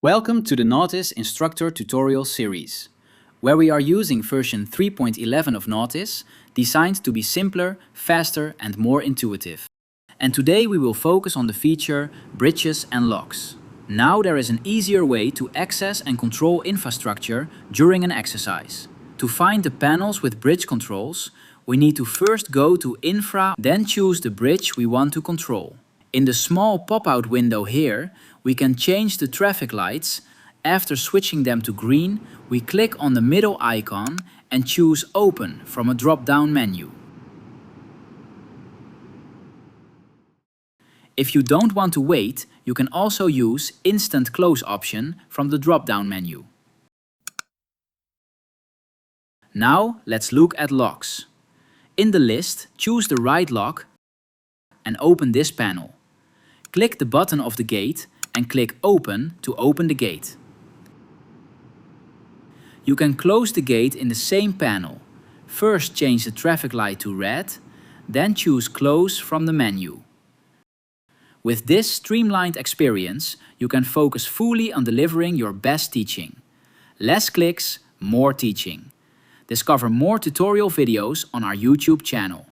Welcome to the NAUTIS Instructor tutorial series, where we are using version 3.11 of NAUTIS, designed to be simpler, faster and more intuitive. And today we will focus on the feature Bridges and Locks. Now there is an easier way to access and control infrastructure during an exercise. To find the panels with bridge controls, we need to first go to Infra, then choose the bridge we want to control. In the small pop-out window here, we can change the traffic lights. After switching them to green, we click on the middle icon and choose Open from a drop-down menu. If you don't want to wait, you can also use Instant Close option from the drop-down menu. Now let's look at locks. In the list, choose the right lock and open this panel. Click the button of the gate and click Open to open the gate. You can close the gate in the same panel. First change the traffic light to red, then choose Close from the menu. With this streamlined experience, you can focus fully on delivering your best teaching. Less clicks, more teaching. Discover more tutorial videos on our YouTube channel.